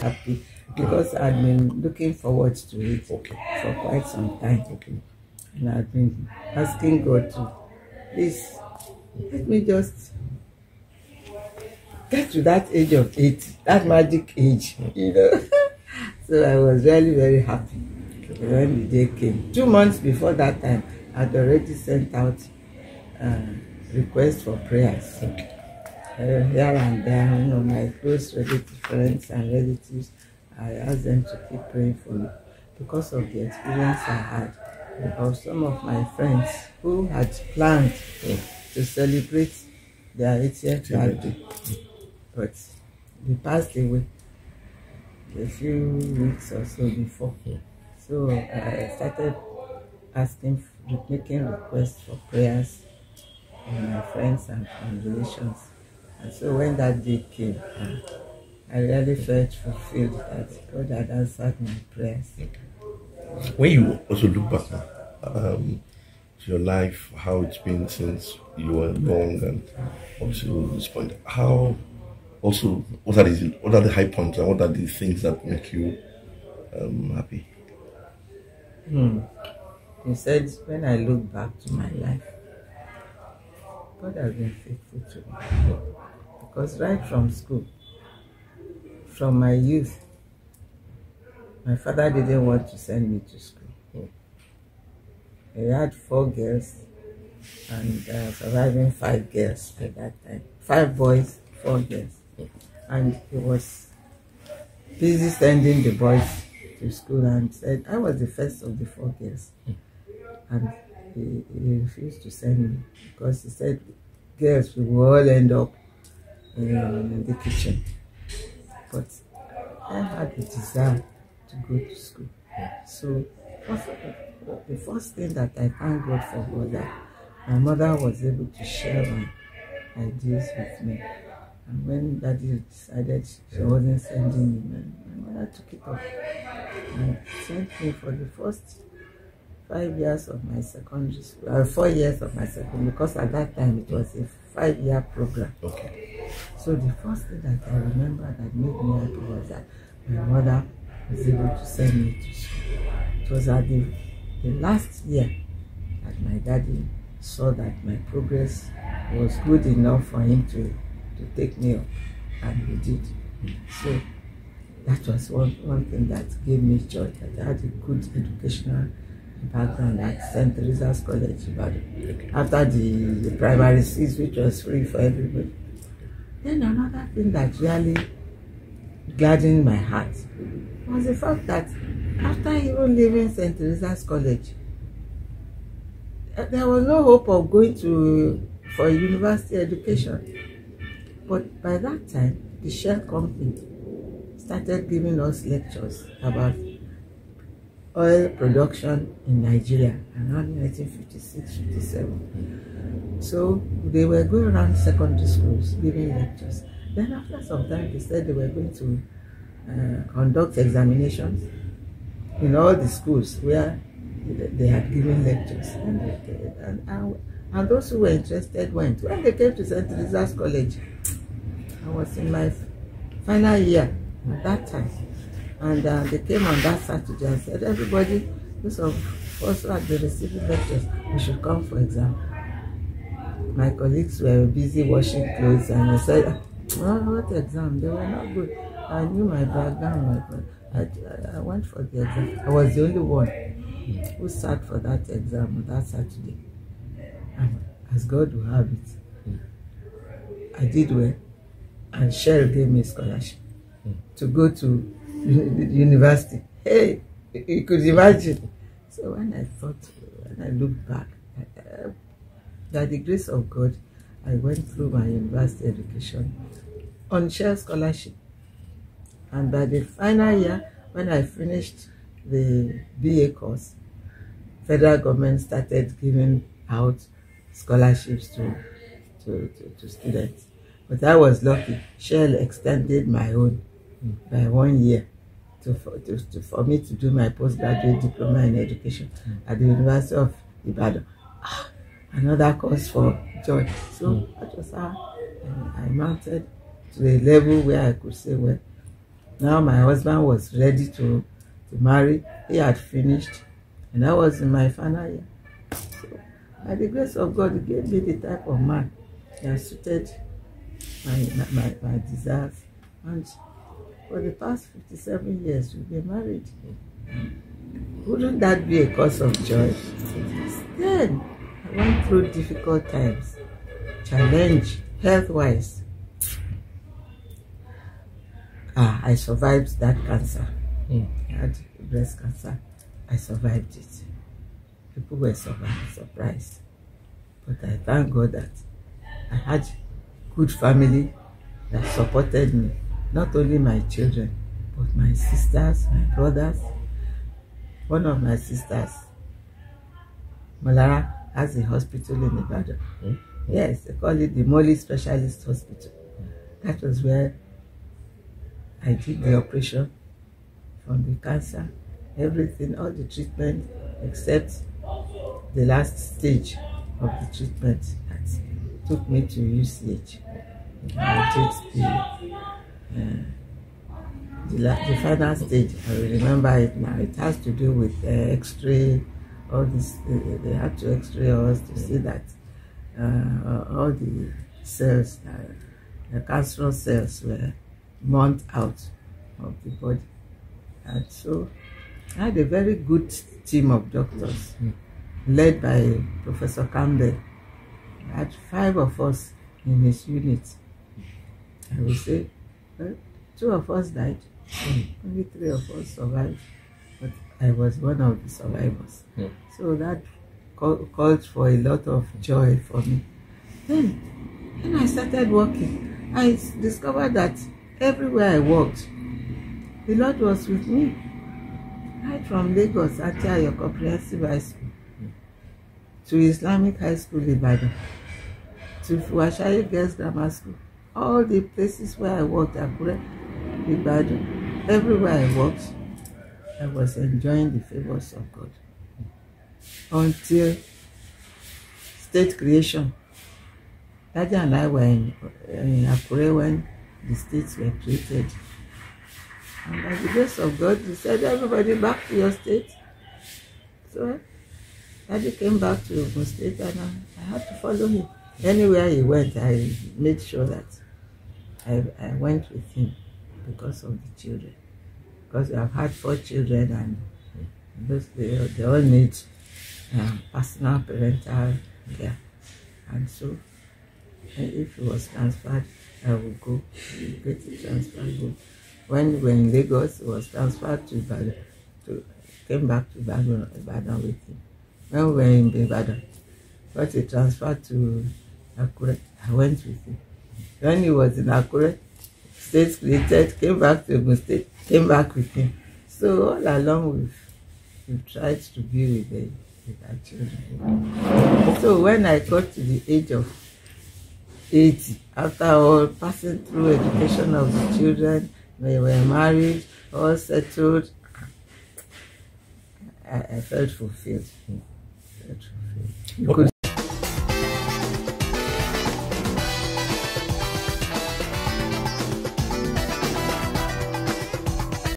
happy because I'd been looking forward to it for quite some time. And I've been asking God to please let me just get to that age of 80, that magic age, you know. So I was really very happy when the day came. 2 months before that time, I'd already sent out requests for prayers. Here and there, you know, my close relative friends and relatives, I asked them to keep praying for me because of the experience I had of some of my friends who had planned to celebrate their 80th birthday, but they passed away a few weeks or so before. So I started making requests for prayers from my friends and relations. And so when that day came, I really felt fulfilled that God had answered my prayers. When you also look back to your life, how it's been since you were young and up to this point, how also what are the high points and what are the things that make you happy? You said when I look back to my life, God has been faithful to me. Because right from school, from my youth, my father didn't want to send me to school. He had 4 girls and surviving 5 girls at that time. 5 boys, 4 girls. And he was busy sending the boys to school and said, I was the first of the 4 girls. And he refused to send me because he said, girls, we will all end up in the kitchen. But I had the desire to go to school. So the first thing that I thank God for was that my mother was able to share my ideas with me. And when Daddy decided she wasn't sending me, my mother took it up and sent me for the first 5 years of my secondary school, 4 years of my secondary, because at that time it was a 5-year program. So the first thing that I remember that made me happy was that my mother was able to send me to school. It was at the last year that my daddy saw that my progress was good enough for him to take me up, and he did. So that was one thing that gave me joy, that I had a good educational background at St. Teresa's College, Wilde, after the primary 6, which was free for everybody. Then another thing that really gladdened my heart was the fact that after even leaving St. Teresa's College, there was no hope of going for a university education. But by that time, the Shell company started giving us lectures about oil production in Nigeria around 1956-57. So they were going around secondary schools giving lectures. Then after some time, they said they were going to conduct examinations in all the schools where they had given lectures. And those who were interested went. When they came to St. Teresa's College, I was in my final year at that time. And they came on that Saturday and said, everybody, those of us who had been receiving lectures, we should come for exam. My colleagues were busy washing clothes, and I said, oh, what exam? They were not good. I knew my background. I went for the exam. I was the only one who sat for that exam on that Saturday. And as God will have it, I did well. And Cheryl gave me a scholarship to go to university. Hey, you could imagine. So when I looked back, by the grace of God, I went through my university education on share scholarship. And by the final year, when I finished the BA course, federal government started giving out scholarships to students. But I was lucky. Shell extended my own by 1 year for me to do my postgraduate diploma in education at the University of Ibadan. Another course for joy. So that was how I mounted to a level where I could say, well, Now my husband was ready to marry. He had finished, and I was in my final year. So, by the grace of God, He gave me the type of man that suited my desires. And for the past 57 years, we've been married. Wouldn't that be a cause of joy? Then I went through difficult times, challenge health-wise. I survived that cancer. I had breast cancer. I survived it. People were surprised. But I thank God that I had good family that supported me. Not only my children, but my sisters, my brothers. One of my sisters, Malara, has a hospital in Ibadan. Yes, they call it the Molly Specialist Hospital. That was where I did the operation from the cancer, everything, all the treatment, except the last stage of the treatment that took me to UCH. I did the final stage. I will remember it now. It has to do with X-ray, all this. They had to X-ray us to see that all the cells, the cancerous cells, were burnt out of the body. And so I had a very good team of doctors led by Professor Campbell. I had 5 of us in his unit. I will say, well, 2 of us died, only 3 of us survived, but I was one of the survivors. So that called for a lot of joy for me. Then, when I started working, I discovered that everywhere I walked, the Lord was with me. Right from Lagos, Atia, Comprehensive High School, to Islamic High School in Ibadan, to Fuashaye Girls Grammar School, all the places where I worked, Akure, Ibadan, everywhere I worked, I was enjoying the favors of God. Until state creation. Daddy and I were in Akure when the states were created. And by the grace of God, He said, everybody back to your state. So Daddy came back to Ogun State, and I had to follow him. Anywhere he went, I made sure that I went with him because of the children. Because I've had 4 children, and they all need personal parental care. And so if he was transferred, I would go get it transferred. When we were in Lagos, he was transferred to Ibadan. Came back to Ibadan with him. When we were in Ibadan, got a transfer to Akure, I went with him. When he was in Akure, states created, came back to Ogun State, came back with him. So all along we've tried to be with our children. So when I got to the age of 80, after all passing through education of the children, we were married, all settled, I felt fulfilled. You could